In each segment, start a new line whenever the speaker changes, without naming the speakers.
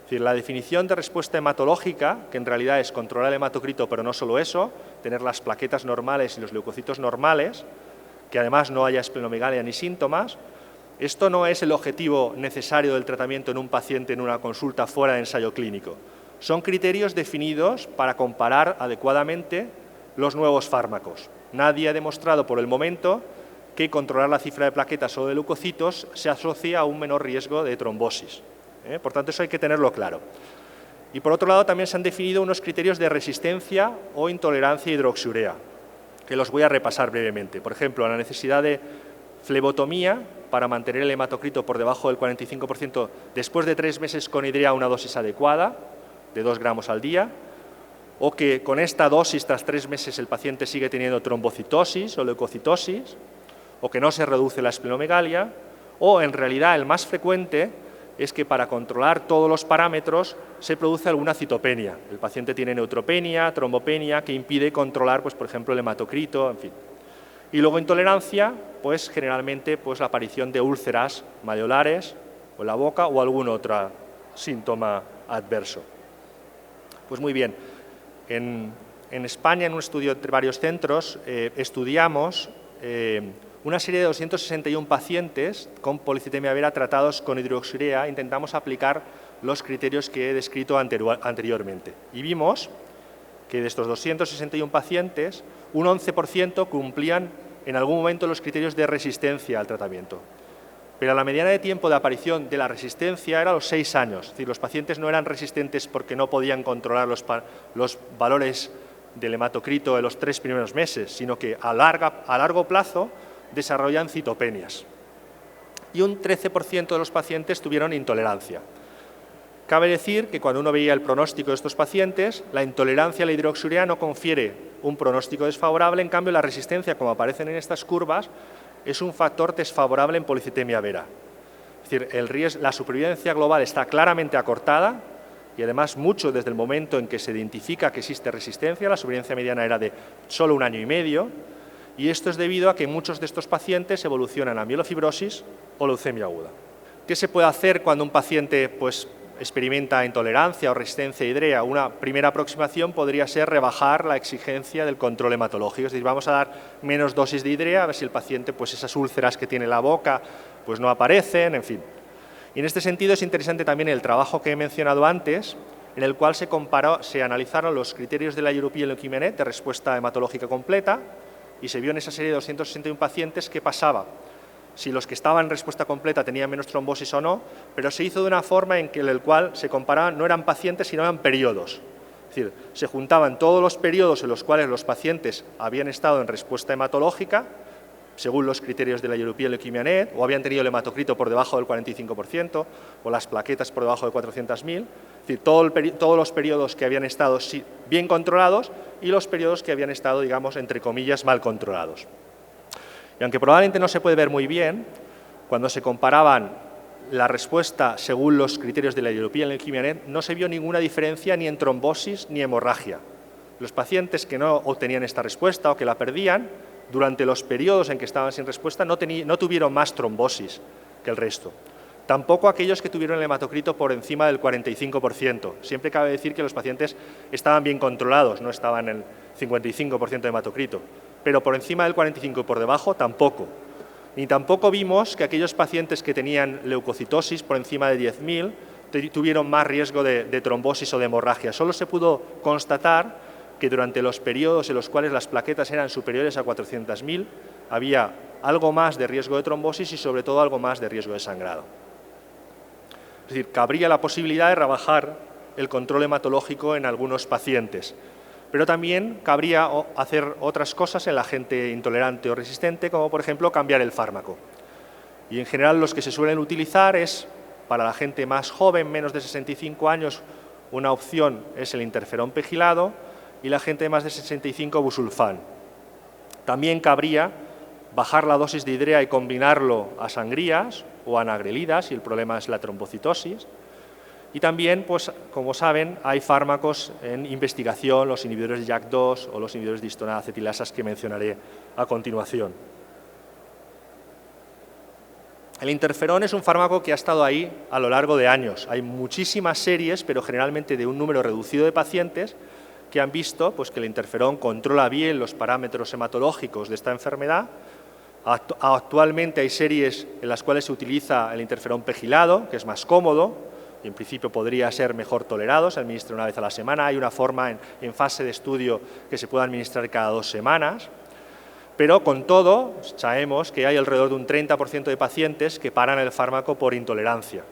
Es decir, la definición de respuesta hematológica, que en realidad es controlar el hematocrito, pero no solo eso, tener las plaquetas normales y los leucocitos normales, que además no haya esplenomegalia ni síntomas. Esto no es el objetivo necesario del tratamiento en un paciente en una consulta fuera de ensayo clínico. Son criterios definidos para comparar adecuadamente los nuevos fármacos. Nadie ha demostrado por el momento que controlar la cifra de plaquetas o de leucocitos se asocia a un menor riesgo de trombosis. Por tanto, eso hay que tenerlo claro. Y por otro lado, también se han definido unos criterios de resistencia o intolerancia a hidroxiurea, que los voy a repasar brevemente. Por ejemplo, la necesidad de flebotomía para mantener el hematocrito por debajo del 45% después de 3 meses con hidrea a una dosis adecuada, de 2 gramos al día, o que con esta dosis tras 3 meses el paciente sigue teniendo trombocitosis o leucocitosis, o que no se reduce la esplenomegalia, o en realidad el más frecuente es que para controlar todos los parámetros se produce alguna citopenia. El paciente tiene neutropenia, trombopenia, que impide controlar, pues, por ejemplo, el hematocrito, en fin. Y luego intolerancia, pues generalmente la aparición de úlceras mareolares o en la boca o algún otro síntoma adverso. Pues muy bien, en España, en un estudio entre varios centros, estudiamos una serie de 261 pacientes con policitemia vera tratados con hidroxiurea. Intentamos aplicar los criterios que he descrito anteriormente. Y vimos que de estos 261 pacientes, un 11% cumplían en algún momento los criterios de resistencia al tratamiento. Pero la mediana de tiempo de aparición de la resistencia era los 6 años. Es decir, los pacientes no eran resistentes porque no podían controlar los valores del hematocrito en los 3 primeros meses, sino que a largo plazo desarrollan citopenias. Y un 13% de los pacientes tuvieron intolerancia. Cabe decir que cuando uno veía el pronóstico de estos pacientes, la intolerancia a la hidroxiurea no confiere un pronóstico desfavorable, en cambio la resistencia, como aparecen en estas curvas, es un factor desfavorable en policitemia vera. Es decir, la supervivencia global está claramente acortada y además mucho desde el momento en que se identifica que existe resistencia. La supervivencia mediana era de solo 1 año y medio, y esto es debido a que muchos de estos pacientes evolucionan a mielofibrosis o leucemia aguda. ¿Qué se puede hacer cuando un paciente experimenta intolerancia o resistencia a hidrea? Una primera aproximación podría ser rebajar la exigencia del control hematológico, es decir, vamos a dar menos dosis de hidrea, a ver si el paciente, esas úlceras que tiene en la boca, no aparecen, en fin. Y en este sentido es interesante también el trabajo que he mencionado antes, en el cual se analizaron los criterios de la European Leukemia Net de respuesta hematológica completa, y se vio en esa serie de 261 pacientes qué pasaba, si los que estaban en respuesta completa tenían menos trombosis o no, pero se hizo de una forma en el cual se comparaban, no eran pacientes, sino eran periodos. Es decir, se juntaban todos los periodos en los cuales los pacientes habían estado en respuesta hematológica, según los criterios de la European Leukemia Net, o habían tenido el hematocrito por debajo del 45%, o las plaquetas por debajo de 400.000, es decir, todos los periodos que habían estado bien controlados y los periodos que habían estado, digamos, entre comillas, mal controlados. Y aunque probablemente no se puede ver muy bien, cuando se comparaban la respuesta según los criterios de la European Leukemia Net, no se vio ninguna diferencia ni en trombosis ni hemorragia. Los pacientes que no obtenían esta respuesta o que la perdían, durante los periodos en que estaban sin respuesta, no tuvieron más trombosis que el resto. Tampoco aquellos que tuvieron el hematocrito por encima del 45%. Siempre cabe decir que los pacientes estaban bien controlados, no estaban en el 55% de hematocrito, pero por encima del 45% y por debajo tampoco. Ni tampoco vimos que aquellos pacientes que tenían leucocitosis por encima de 10.000 tuvieron más riesgo de trombosis o de hemorragia. Solo se pudo constatar que durante los periodos en los cuales las plaquetas eran superiores a 400.000 había algo más de riesgo de trombosis y sobre todo algo más de riesgo de sangrado. Es decir, cabría la posibilidad de rebajar el control hematológico en algunos pacientes, pero también cabría hacer otras cosas en la gente intolerante o resistente, como por ejemplo cambiar el fármaco. Y en general los que se suelen utilizar es, para la gente más joven, menos de 65 años, una opción es el interferón pegilado, y la gente de más de 65, busulfán. También cabría bajar la dosis de hidrea y combinarlo a sangrías o a anagrelidas, si el problema es la trombocitosis. Y también, como saben, hay fármacos en investigación, los inhibidores de JAK2 o los inhibidores de histonada acetilasas que mencionaré a continuación. El interferón es un fármaco que ha estado ahí a lo largo de años. Hay muchísimas series, pero generalmente de un número reducido de pacientes que han visto pues, que el interferón controla bien los parámetros hematológicos de esta enfermedad. Actualmente hay series en las cuales se utiliza el interferón pegilado, que es más cómodo y en principio podría ser mejor tolerado, se administra una vez a la semana. Hay una forma en fase de estudio que se puede administrar cada 2 semanas. Pero con todo, sabemos que hay alrededor de un 30% de pacientes que paran el fármaco por intolerancia.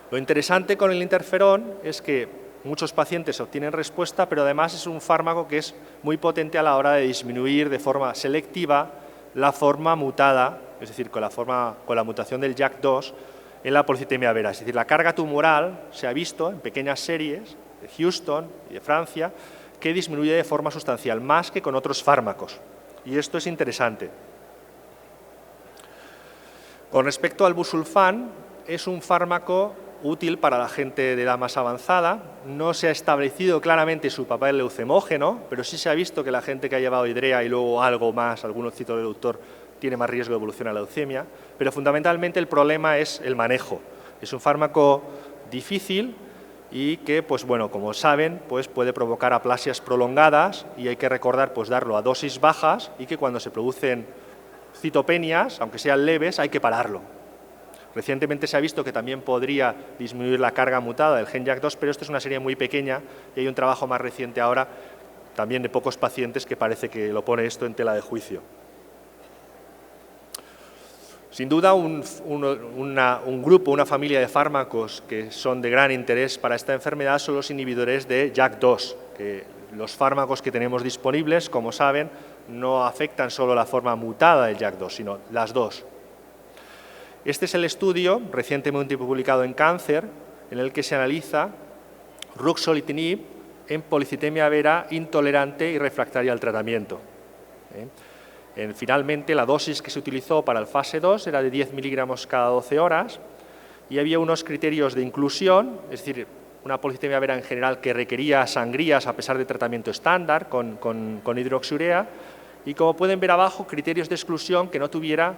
Lo interesante con el interferón es que muchos pacientes obtienen respuesta, pero además es un fármaco que es muy potente a la hora de disminuir de forma selectiva la forma mutada, es decir, con la mutación del JAK2 en la policitemia vera. Es decir, la carga tumoral se ha visto en pequeñas series de Houston y de Francia que disminuye de forma sustancial, más que con otros fármacos. Y esto es interesante. Con respecto al busulfán, es un fármaco útil para la gente de edad más avanzada. No se ha establecido claramente su papel leucemógeno, pero sí se ha visto que la gente que ha llevado hidrea y luego algo más, algún citoreductor, tiene más riesgo de evolucionar a la leucemia. Pero fundamentalmente el problema es el manejo. Es un fármaco difícil y que, pues bueno, como saben, pues puede provocar aplasias prolongadas y hay que recordar pues darlo a dosis bajas y que cuando se producen citopenias, aunque sean leves, hay que pararlo. Recientemente se ha visto que también podría disminuir la carga mutada del gen JAK2, pero esto es una serie muy pequeña y hay un trabajo más reciente ahora, también de pocos pacientes, que parece que lo pone esto en tela de juicio. Sin duda, un grupo, una familia de fármacos que son de gran interés para esta enfermedad son los inhibidores de JAK2, que los fármacos que tenemos disponibles, como saben, no afectan solo la forma mutada del JAK2, sino las dos. Este es el estudio recientemente publicado en Cáncer, en el que se analiza ruxolitinib en policitemia vera intolerante y refractaria al tratamiento. Finalmente, la dosis que se utilizó para el fase 2 era de 10 miligramos cada 12 horas y había unos criterios de inclusión, es decir, una policitemia vera en general que requería sangrías a pesar de tratamiento estándar con hidroxiurea y, como pueden ver abajo, criterios de exclusión que no tuviera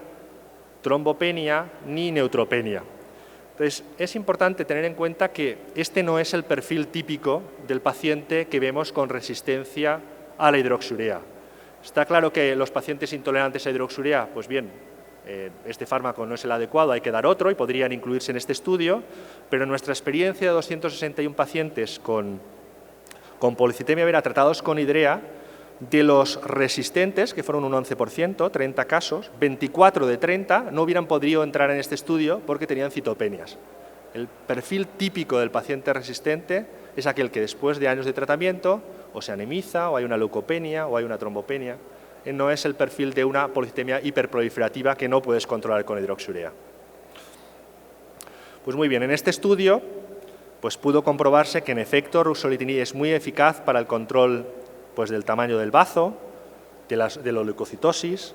trombopenia ni neutropenia. Entonces, es importante tener en cuenta que este no es el perfil típico del paciente que vemos con resistencia a la hidroxiurea. Está claro que los pacientes intolerantes a hidroxiurea, pues bien, este fármaco no es el adecuado, hay que dar otro y podrían incluirse en este estudio, pero en nuestra experiencia de 261 pacientes con policitemia vera tratados con hidrea, de los resistentes, que fueron un 11%, 30 casos, 24 de 30 no hubieran podido entrar en este estudio porque tenían citopenias. El perfil típico del paciente resistente es aquel que después de años de tratamiento o se anemiza, o hay una leucopenia, o hay una trombopenia. No es el perfil de una policitemia hiperproliferativa que no puedes controlar con hidroxiurea. Pues muy bien, en este estudio pues pudo comprobarse que en efecto ruxolitinib es muy eficaz para el control pues, del tamaño del bazo, de la leucocitosis,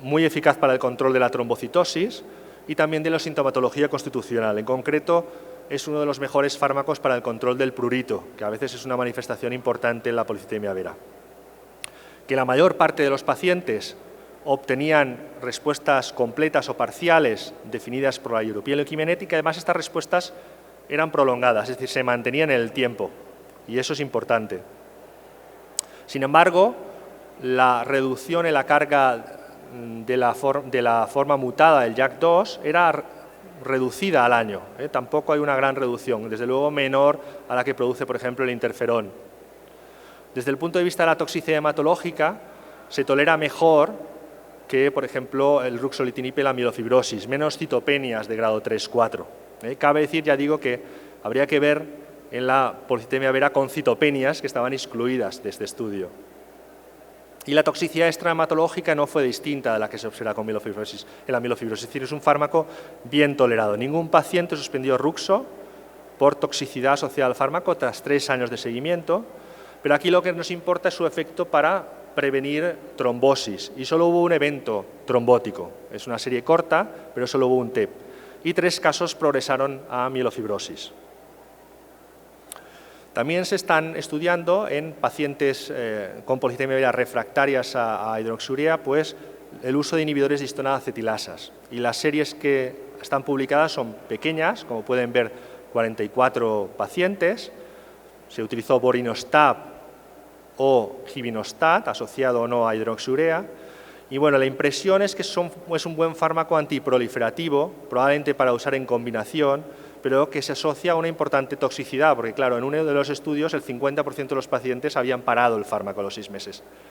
muy eficaz para el control de la trombocitosis y también de la sintomatología constitucional. En concreto, es uno de los mejores fármacos para el control del prurito, que a veces es una manifestación importante en la policitemia vera. Que la mayor parte de los pacientes obtenían respuestas completas o parciales definidas por la European Leukemenetic, y además estas respuestas eran prolongadas, es decir, se mantenían en el tiempo, y eso es importante. Sin embargo, la reducción en la carga de la forma mutada del JAK2 era reducida al año, tampoco hay una gran reducción, desde luego menor a la que produce, por ejemplo, el interferón. Desde el punto de vista de la toxicidad hematológica, se tolera mejor que, por ejemplo, el ruxolitinib y la mielofibrosis, menos citopenias de grado 3-4. Cabe decir, ya digo, que habría que ver en la policitemia vera con citopenias que estaban excluidas de este estudio. Y la toxicidad extrahematológica no fue distinta de la que se observa con mielofibrosis, en la mielofibrosis, es decir, es un fármaco bien tolerado. Ningún paciente suspendió ruxo por toxicidad asociada al fármaco tras 3 años de seguimiento, pero aquí lo que nos importa es su efecto para prevenir trombosis, y solo hubo un evento trombótico, es una serie corta, pero solo hubo un TEP, y 3 casos progresaron a mielofibrosis. También se están estudiando en pacientes con policitemia vera refractarias a hidroxiurea, pues el uso de inhibidores de histona acetilasas. Y las series que están publicadas son pequeñas, como pueden ver, 44 pacientes. Se utilizó borinostat o givinostat, asociado o no a hidroxiurea. Y bueno, la impresión es que es un buen fármaco antiproliferativo, probablemente para usar en combinación, pero que se asocia a una importante toxicidad, porque claro, en uno de los estudios el 50% de los pacientes habían parado el fármaco a los 6 meses.